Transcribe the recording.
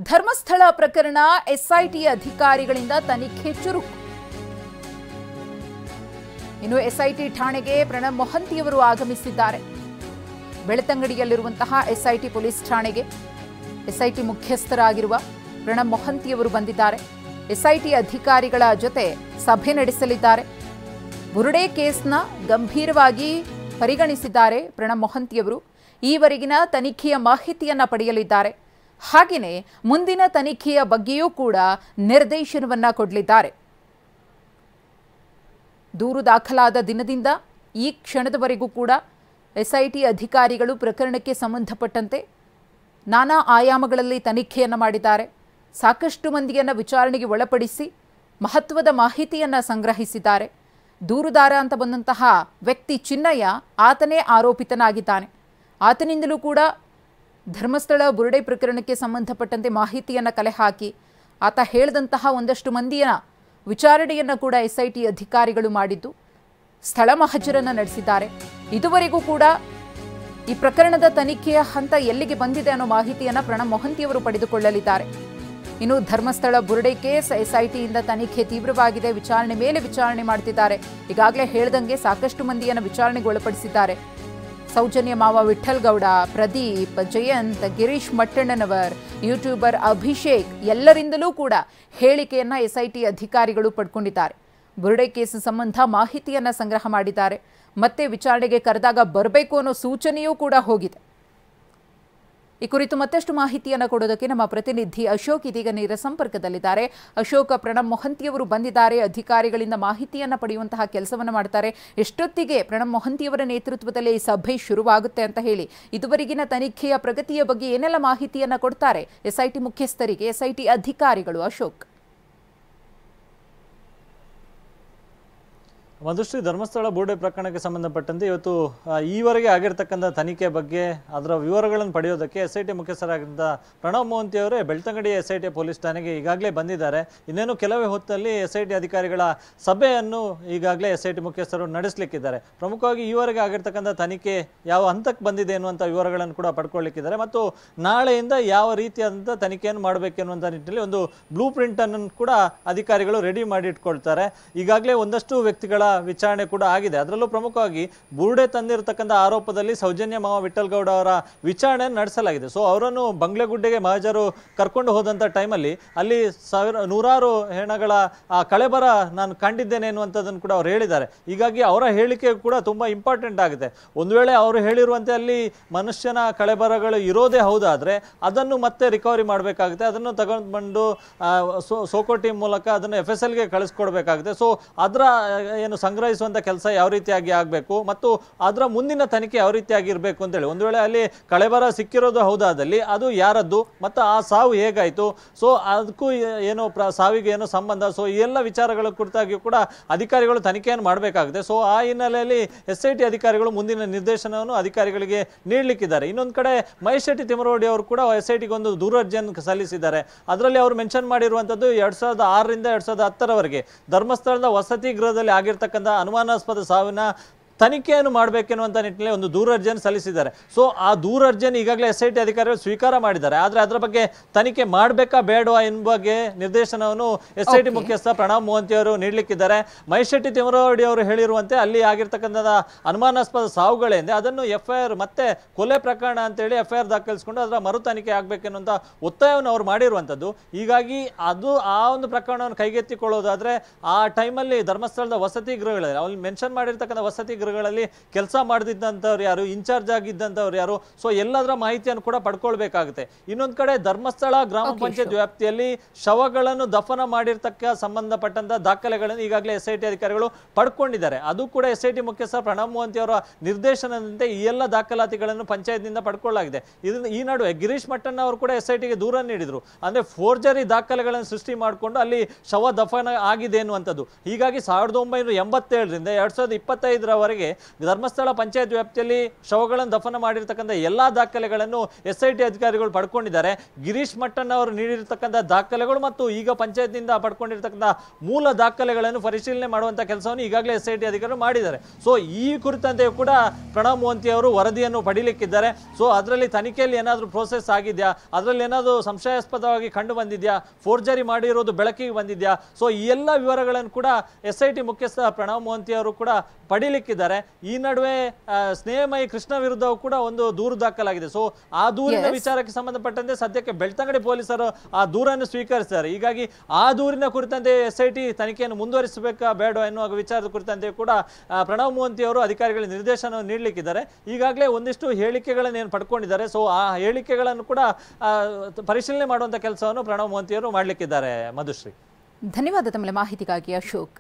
ಧರ್ಮಸ್ಥಳ ಪ್ರಕರಣ ಎಸ್ಐಟಿ ಅಧಿಕಾರಿಗಳಿಂದ ತನಿಖೆ ಚುರುಕು. ಇನ್ನು ಎಸ್ಐಟಿ ಠಾಣೆಗೆ ಪ್ರಣಬ್ ಮೊಹಂತಿಯವರು ಆಗಮಿಸಿದ್ದಾರೆ. ಬೆಳ್ತಂಗಡಿಯಲ್ಲಿರುವಂತಹ ಎಸ್ಐಟಿ ಪೊಲೀಸ್ ಠಾಣೆಗೆ ಎಸ್ಐಟಿ ಮುಖ್ಯಸ್ಥರಾಗಿರುವ ಪ್ರಣಬ್ ಮೊಹಂತಿಯವರು ಬಂದಿದ್ದಾರೆ. ಎಸ್ಐಟಿ ಅಧಿಕಾರಿಗಳ ಜೊತೆ ಸಭೆ ನಡೆಸಲಿದ್ದಾರೆ. ಬುರುಡೆ ಕೇಸ್ನ ಗಂಭೀರವಾಗಿ ಪರಿಗಣಿಸಿದ್ದಾರೆ ಪ್ರಣಬ್ ಮೊಹಂತಿಯವರು. ಈವರೆಗಿನ ತನಿಖೆಯ ಮಾಹಿತಿಯನ್ನ ಪಡೆಯಲಿದ್ದಾರೆ. ಹಾಗೆಯೇ ಮುಂದಿನ ತನಿಖೆಯ ಬಗ್ಗೆಯೂ ಕೂಡ ನಿರ್ದೇಶನವನ್ನ ಕೊಡಲಿದ್ದಾರೆ. ದೂರು ದಾಖಲಾದ ದಿನದಿಂದ ಈ ಕ್ಷಣದವರೆಗೂ ಕೂಡ ಎಸ್ಐಟಿ ಅಧಿಕಾರಿಗಳು ಪ್ರಕರಣಕ್ಕೆ ಸಂಬಂಧಪಟ್ಟಂತೆ ನಾನಾ ಆಯಾಮಗಳಲ್ಲಿ ತನಿಖೆಯನ್ನು ಮಾಡಿದ್ದಾರೆ. ಸಾಕಷ್ಟು ಮಂದಿಯನ್ನು ವಿಚಾರಣೆಗೆ ಒಳಪಡಿಸಿ ಮಹತ್ವದ ಮಾಹಿತಿಯನ್ನು ಸಂಗ್ರಹಿಸಿದ್ದಾರೆ. ದೂರುದಾರ ಅಂತ ಬಂದಂತಹ ವ್ಯಕ್ತಿ ಚಿನ್ನಯ್ಯ ಆತನೇ ಆರೋಪಿತನಾಗಿದ್ದಾನೆ. ಆತನಿಂದಲೂ ಕೂಡ ಧರ್ಮಸ್ಥಳ ಬುರುಡೆ ಪ್ರಕರಣಕ್ಕೆ ಸಂಬಂಧಪಟ್ಟಂತೆ ಮಾಹಿತಿಯನ್ನು ಕಲೆ ಹಾಕಿ ಆತ ಹೇಳಿದಂತಹ ಒಂದಷ್ಟು ಮಂದಿಯ ವಿಚಾರಣೆಯನ್ನು ಕೂಡ ಎಸ್ಐಟಿ ಅಧಿಕಾರಿಗಳು ಮಾಡಿದ್ದು ಸ್ಥಳ ಮಹಜರನ್ನು ನಡೆಸಿದ್ದಾರೆ. ಇದುವರೆಗೂ ಕೂಡ ಈ ಪ್ರಕರಣದ ತನಿಖೆಯ ಹಂತ ಎಲ್ಲಿಗೆ ಬಂದಿದೆ ಅನ್ನೋ ಮಾಹಿತಿಯನ್ನು ಪ್ರಣಬ್ ಮೊಹಂತಿಯವರು ಪಡೆದುಕೊಳ್ಳಲಿದ್ದಾರೆ. ಇನ್ನು ಧರ್ಮಸ್ಥಳ ಬುರುಡೆ ಕೇಸ್ ಎಸ್ಐಟಿಯಿಂದ ತನಿಖೆ ತೀವ್ರವಾಗಿದೆ. ವಿಚಾರಣೆ ಮೇಲೆ ವಿಚಾರಣೆ ಮಾಡ್ತಿದ್ದಾರೆ. ಈಗಾಗಲೇ ಹೇಳ್ದಂಗೆ ಸಾಕಷ್ಟು ಮಂದಿಯನ್ನು ವಿಚಾರಣೆಗೆ ಒಳಪಡಿಸಿದ್ದಾರೆ. ಸೌಜನ್ಯ ಮಾವ ವಿಠಲ್ ಗೌಡ, ಪ್ರದೀಪ್, ಜಯಂತ್, ಗಿರೀಶ್ ಮಟ್ಟಣ್ಣನವರ್, ಯೂಟ್ಯೂಬರ್ ಅಭಿಷೇಕ್ ಎಲ್ಲರಿಂದಲೂ ಕೂಡ ಹೇಳಿಕೆಯನ್ನ ಎಸ್ಐಟಿ ಅಧಿಕಾರಿಗಳು ಪಡ್ಕೊಂಡಿದ್ದಾರೆ. ಬುರುಡೆ ಕೇಸ್ ಸಂಬಂಧ ಮಾಹಿತಿಯನ್ನ ಸಂಗ್ರಹ ಮಾಡಿದ್ದಾರೆ. ಮತ್ತೆ ವಿಚಾರಣೆಗೆ ಕರೆದಾಗ ಬರಬೇಕು ಅನ್ನೋ ಸೂಚನೆಯೂ ಕೂಡ ಹೋಗಿದೆ. ಈ ಕುರಿತು ಮತ್ತಷ್ಟು ಮಾಹಿತಿಯನ್ನು ಕೊಡೋದಕ್ಕೆ ನಮ್ಮ ಪ್ರತಿನಿಧಿ ಅಶೋಕ್ ಇದೀಗ ನೇರ ಸಂಪರ್ಕದಲ್ಲಿದ್ದಾರೆ. ಅಶೋಕ್, ಪ್ರಣಬ್ ಮೊಹಂತಿಯವರು ಬಂದಿದ್ದಾರೆ. ಅಧಿಕಾರಿಗಳಿಂದ ಮಾಹಿತಿಯನ್ನು ಪಡೆಯುವಂತಹ ಕೆಲಸವನ್ನು ಮಾಡ್ತಾರೆ. ಎಷ್ಟೊತ್ತಿಗೆ ಪ್ರಣಬ್ ಮೊಹಂತಿಯವರ ನೇತೃತ್ವದಲ್ಲಿ ಈ ಸಭೆ ಶುರುವಾಗುತ್ತೆ ಅಂತ ಹೇಳಿ ಇದುವರೆಗಿನ ತನಿಖೆಯ ಪ್ರಗತಿಯ ಬಗ್ಗೆ ಏನೆಲ್ಲ ಮಾಹಿತಿಯನ್ನು ಕೊಡ್ತಾರೆ ಎಸ್ಐಟಿ ಮುಖ್ಯಸ್ಥರಿಗೆ ಎಸ್ಐಟಿ ಅಧಿಕಾರಿಗಳು? ಅಶೋಕ್. ಮಧುಶ್ರೀ, ಧರ್ಮಸ್ಥಳ ಬುರುಡೆ ಪ್ರಕರಣಕ್ಕೆ ಸಂಬಂಧಪಟ್ಟಂತೆ ಇವತ್ತು ಈವರೆಗೆ ಆಗಿರ್ತಕ್ಕಂಥ ತನಿಖೆ ಬಗ್ಗೆ ಅದರ ವಿವರಗಳನ್ನು ಪಡೆಯೋದಕ್ಕೆ ಎಸ್ಐಟಿ ಮುಖ್ಯಸ್ಥರಾಗಿದ್ದ ಪ್ರಣಬ್ ಮೊಹಂತಿ ಅವರೇ ಬೆಳ್ತಂಗಡಿ ಎಸ್ಐಟಿ ಪೊಲೀಸ್ ಠಾಣೆಗೆ ಈಗಾಗಲೇ ಬಂದಿದ್ದಾರೆ. ಇನ್ನೇನು ಕೆಲವೇ ಹೊತ್ತಲ್ಲಿ ಎಸ್ಐಟಿ ಅಧಿಕಾರಿಗಳ ಸಭೆಯನ್ನು ಈಗಾಗಲೇ ಎಸ್ಐಟಿ ಮುಖ್ಯಸ್ಥರು ನಡೆಸಲಿಕ್ಕಿದ್ದಾರೆ. ಪ್ರಮುಖವಾಗಿ ಈವರೆಗೆ ಆಗಿರ್ತಕ್ಕಂಥ ತನಿಖೆ ಯಾವ ಹಂತಕ್ಕೆ ಬಂದಿದೆ ಎನ್ನುವಂಥ ವಿವರಗಳನ್ನು ಕೂಡ ಪಡ್ಕೊಳ್ಳಿಕ್ಕಿದ್ದಾರೆ. ಮತ್ತು ನಾಳೆಯಿಂದ ಯಾವ ರೀತಿಯಾದಂಥ ತನಿಖೆಯನ್ನು ಮಾಡಬೇಕೆನ್ನುವಂಥ ನಿಟ್ಟಿನಲ್ಲಿ ಒಂದು ಬ್ಲೂ ಪ್ರಿಂಟ್ ಅನ್ನು ಕೂಡ ಅಧಿಕಾರಿಗಳು ರೆಡಿ ಮಾಡಿ ಇಟ್ಕೊಳ್ತಾರೆ. ಈಗಾಗಲೇ ಒಂದಷ್ಟು ವ್ಯಕ್ತಿಗಳ ವಿಚಾರಣೆ ಕೂಡ ಆಗಿದೆ. ಅದರಲ್ಲೂ ಪ್ರಮುಖವಾಗಿ ಬುರುಡೆ ತಂದಿರತಕ್ಕಂಥ ಆರೋಪದಲ್ಲಿ ಸೌಜನ್ಯ ಮಾವ ವಿಠಲ್ ಗೌಡ ಅವರ ವಿಚಾರಣೆ ನಡೆಸಲಾಗಿದೆ. ಸೊ ಅವರನ್ನು ಬಂಗ್ಲೆಗುಡ್ಡೆಗೆ ಮಹಜರು ಕರ್ಕೊಂಡು ಹೋದಂಥ ಟೈಮಲ್ಲಿ ಅಲ್ಲಿ ನೂರಾರು ಹೆಣಗಳ ಕಳೆಬರ ನಾನು ಕಂಡಿದ್ದೇನೆ ಎನ್ನುವಂಥದ್ದನ್ನು ಕೂಡ ಅವ್ರು ಹೇಳಿದ್ದಾರೆ. ಹೀಗಾಗಿ ಅವರ ಹೇಳಿಕೆ ಕೂಡ ತುಂಬ ಇಂಪಾರ್ಟೆಂಟ್ ಆಗುತ್ತೆ. ಒಂದು ವೇಳೆ ಅವರು ಹೇಳಿರುವಂತೆ ಅಲ್ಲಿ ಮನುಷ್ಯನ ಕಳೆಬರಗಳು ಇರೋದೇ ಹೌದಾದರೆ ಅದನ್ನು ಮತ್ತೆ ರಿಕವರಿ ಮಾಡಬೇಕಾಗುತ್ತೆ. ಅದನ್ನು ತಗೊಂಡು ಬಂದು ಸೋಕೋ ಟೀಮ್ ಮೂಲಕ ಅದನ್ನು FSLಗೆ ಕಳಿಸ್ಕೊಡ್ಬೇಕಾಗುತ್ತೆ. ಸೊ ಅದರ ಏನು ಸಂಗ್ರಹಿಸುವಂಥ ಕೆಲಸ ಯಾವ ರೀತಿಯಾಗಿ ಆಗಬೇಕು ಮತ್ತು ಅದರ ಮುಂದಿನ ತನಿಖೆ ಯಾವ ರೀತಿಯಾಗಿ ಇರಬೇಕು ಅಂತೇಳಿ, ಒಂದು ವೇಳೆ ಅಲ್ಲಿ ಕಳೆಬರ ಸಿಕ್ಕಿರೋದು ಹೌದಾದಲ್ಲಿ ಅದು ಯಾರದ್ದು ಮತ್ತು ಆ ಸಾವು ಹೇಗಾಯಿತು, ಸೊ ಅದಕ್ಕೂ ಏನೋ ಸಾವಿಗೆ ಏನೋ ಸಂಬಂಧ, ಸೊ ಈ ಎಲ್ಲ ವಿಚಾರಗಳ ಕುರಿತಾಗಿ ಕೂಡ ಅಧಿಕಾರಿಗಳು ತನಿಖೆಯನ್ನು ಮಾಡಬೇಕಾಗುತ್ತೆ. ಸೊ ಆ ಹಿನ್ನೆಲೆಯಲ್ಲಿ SIT ಅಧಿಕಾರಿಗಳು ಮುಂದಿನ ನಿರ್ದೇಶನವನ್ನು ಅಧಿಕಾರಿಗಳಿಗೆ ನೀಡಲಿಕ್ಕಿದ್ದಾರೆ. ಇನ್ನೊಂದು ಕಡೆ ಮಹೇಶ್ ಶೆಟ್ಟಿ ತಿಮರೋಡಿ ಅವರು ಕೂಡ SITಗೆ ಒಂದು ದೂರು ಅರ್ಜಿಯನ್ನು ಸಲ್ಲಿಸಿದ್ದಾರೆ. ಅದರಲ್ಲಿ ಅವರು ಮೆನ್ಷನ್ ಮಾಡಿರುವಂಥದ್ದು 2006ರಿಂದ 2010ರವರೆಗೆ ಧರ್ಮಸ್ಥಳದ ವಸತಿ ಗೃಹದಲ್ಲಿ ಆಗಿರ್ತಕ್ಕಂಥ ಅನುಮಾನಾಸ್ಪದ ಸಾವಿನ ತನಿಖೆಯನ್ನು ಮಾಡಬೇಕೆನ್ನುವಂಥ ನಿಟ್ಟಿನಲ್ಲಿ ಒಂದು ದೂರು ಅರ್ಜಿಯನ್ನು ಸಲ್ಲಿಸಿದ್ದಾರೆ. ಸೊ ಆ ದೂರು ಅರ್ಜಿಯನ್ನು ಈಗಾಗಲೇ SIT ಅಧಿಕಾರಿಗಳು ಸ್ವೀಕಾರ ಮಾಡಿದ್ದಾರೆ. ಆದರೆ ಅದರ ಬಗ್ಗೆ ತನಿಖೆ ಮಾಡಬೇಕಾ ಬೇಡವಾ ಎನ್ನುವ ಬಗ್ಗೆ ನಿರ್ದೇಶನವನ್ನು SIT ಮುಖ್ಯಸ್ಥ ಪ್ರಣಬ್ ಮೊಹಂತಿ ಅವರು ನೀಡಲಿಕ್ಕಿದ್ದಾರೆ. ಮಹೇಶ್ ಶೆಟ್ಟಿ ತಿಮರೋಡಿ ಅವರು ಹೇಳಿರುವಂತೆ ಅಲ್ಲಿ ಆಗಿರ್ತಕ್ಕಂಥ ಅನುಮಾನಾಸ್ಪದ ಸಾವುಗಳೇಂದೆ ಅದನ್ನು FIR ಮತ್ತೆ ಕೊಲೆ ಪ್ರಕರಣ ಅಂತೇಳಿ FIR ದಾಖಲಿಸಿಕೊಂಡು ಅದರ ಮರು ತನಿಖೆ ಆಗಬೇಕೆನ್ನುವಂಥ ಒತ್ತಾಯವನ್ನು ಅವರು ಮಾಡಿರುವಂಥದ್ದು. ಹೀಗಾಗಿ ಅದು ಆ ಒಂದು ಪ್ರಕರಣವನ್ನು ಕೈಗೆತ್ತಿಕೊಳ್ಳೋದಾದರೆ ಆ ಟೈಮಲ್ಲಿ ಧರ್ಮಸ್ಥಳದ ವಸತಿ ಗೃಹಗಳಲ್ಲಿ ಅಲ್ಲಿ ಮೆನ್ಷನ್ ಮಾಡಿರ್ತಕ್ಕಂಥ ವಸತಿ ಗಳಲ್ಲಿ ಕೆಲಸ ಮಾಡಿದಂಥವ್ರು ಯಾರು, ಇನ್ಚಾರ್ಜ್ ಆಗಿದ್ದಂಥವ್ರು ಯಾರು, ಸೊ ಎಲ್ಲದರ ಮಾಹಿತಿಯನ್ನು ಕೂಡ ಪಡ್ಕೊಳ್ಬೇಕಾಗುತ್ತೆ. ಇನ್ನೊಂದು ಕಡೆ ಧರ್ಮಸ್ಥಳ ಗ್ರಾಮ ಪಂಚಾಯತ್ ವ್ಯಾಪ್ತಿಯಲ್ಲಿ ಶವಗಳನ್ನು ದಫನ ಮಾಡಿರ್ತಕ್ಕ ಸಂಬಂಧಪಟ್ಟಂತ ದಾಖಲೆಗಳನ್ನು ಈಗಾಗಲೇ SIT ಅಧಿಕಾರಿಗಳು ಪಡ್ಕೊಂಡಿದ್ದಾರೆ. ಅದು ಕೂಡ SIT ಮುಖ್ಯಸ್ಥ ಪ್ರಣಬ್ ಮೊಹಂತಿ ಅವರ ನಿರ್ದೇಶನದಂತೆ ಈ ಎಲ್ಲ ದಾಖಲಾತಿಗಳನ್ನು ಪಂಚಾಯತ್ನಿಂದ ಪಡ್ಕೊಳ್ಳಲಾಗಿದೆ. ಈ ನಡುವೆ ಗಿರೀಶ್ ಮಟ್ಟಣ್ಣ ಅವರು ಕೂಡ SITಗೆ ದೂರ ನೀಡಿದ್ರು. ಅಂದ್ರೆ ಫೋರ್ಜರಿ ದಾಖಲೆಗಳನ್ನು ಸೃಷ್ಟಿ ಮಾಡಿಕೊಂಡು ಅಲ್ಲಿ ಶವ ದಫನ ಆಗಿದೆ ಎನ್ನುವಂಥದ್ದು. ಹೀಗಾಗಿ 1987ರಿಂದ 2025ರವರೆಗೆ ಜೊತೆಗೆ ಧರ್ಮಸ್ಥಳ ಪಂಚಾಯತ್ ವ್ಯಾಪ್ತಿಯಲ್ಲಿ ಶವಗಳನ್ನು ದಫನ ಮಾಡಿರ್ತಕ್ಕಂಥ ಎಲ್ಲಾ ದಾಖಲೆಗಳನ್ನು SIT ಅಧಿಕಾರಿಗಳು ಪಡ್ಕೊಂಡಿದ್ದಾರೆ. ಗಿರೀಶ್ ಮಟ್ಟಣ್ಣ ಅವರು ನೀಡಿರ್ತಕ್ಕಂಥ ದಾಖಲೆಗಳು ಮತ್ತು ಈಗ ಪಂಚಾಯತ್ನಿಂದ ಪಡ್ಕೊಂಡಿರ್ತಕ್ಕಂಥ ಮೂಲ ದಾಖಲೆಗಳನ್ನು ಪರಿಶೀಲನೆ ಮಾಡುವಂತ ಕೆಲಸವನ್ನು ಈಗಾಗಲೇ SIT ಅಧಿಕಾರಿಗಳು ಮಾಡಿದ್ದಾರೆ. ಸೊ ಈ ಕುರಿತಂತೆ ಕೂಡ ಪ್ರಣವ್ ಮೋಹಂತಿ ಅವರು ವರದಿಯನ್ನು ಪಡೀಲಿಕ್ಕಿದ್ದಾರೆ. ಸೊ ಅದರಲ್ಲಿ ತನಿಖೆಯಲ್ಲಿ ಏನಾದರೂ ಪ್ರೋಸೆಸ್ ಆಗಿದೆಯಾ, ಅದರಲ್ಲಿ ಏನಾದರೂ ಸಂಶಯಾಸ್ಪದವಾಗಿ ಕಂಡು ಬಂದಿದ್ಯಾ, ಫೋರ್ಜರಿ ಮಾಡಿರೋದು ಬೆಳಕಿಗೆ ಬಂದಿದ್ಯಾ, ಸೊ ಈ ಎಲ್ಲ ವಿವರಗಳನ್ನು ಕೂಡ SIT ಮುಖ್ಯಸ್ಥ ಪ್ರಣವ್ ಮೋಹಂತಿ ಅವರು ಕೂಡ ಪಡೀಲಿಕ್ಕಿದ್ದಾರೆ. ಈ ನಡುವೆ ಸ್ನೇಹಮಯಿ ಕೃಷ್ಣ ವಿರುದ್ಧವೂ ಕೂಡ ಒಂದು ದೂರು ದಾಖಲಾಗಿದೆ. ಸೊ ಆ ದೂರಿನ ವಿಚಾರಕ್ಕೆ ಸಂಬಂಧಪಟ್ಟಂತೆ ಸದ್ಯಕ್ಕೆ ಬೆಳ್ತಂಗಡಿ ಪೊಲೀಸರು ಆ ದೂರನ್ನು ಸ್ವೀಕರಿಸಿದ್ದಾರೆ. ಹೀಗಾಗಿ ಆ ದೂರಿನ ಕುರಿತಂತೆ SIT ತನಿಖೆಯನ್ನು ಮುಂದುವರಿಸಬೇಕಾ ಬೇಡ ಎನ್ನುವ ವಿಚಾರದ ಕುರಿತಂತೆ ಕೂಡ ಪ್ರಣವ್ ಮೋಹಂತಿ ಅವರು ಅಧಿಕಾರಿಗಳಿಗೆ ನಿರ್ದೇಶನವನ್ನು ನೀಡಲಿಕ್ಕಿದ್ದಾರೆ. ಈಗಾಗಲೇ ಒಂದಿಷ್ಟು ಹೇಳಿಕೆಗಳನ್ನು ಏನು ಪಡ್ಕೊಂಡಿದ್ದಾರೆ. ಸೊ ಆ ಹೇಳಿಕೆಗಳನ್ನು ಕೂಡ ಪರಿಶೀಲನೆ ಮಾಡುವಂತ ಕೆಲಸವನ್ನು ಪ್ರಣವ್ ಮೋಹಂತಿ ಅವರು ಮಾಡಲಿಕ್ಕಿದ್ದಾರೆ. ಮಧುಶ್ರೀ, ಧನ್ಯವಾದ ತಮ್ಮ ಮಾಹಿತಿಗಾಗಿ ಅಶೋಕ್.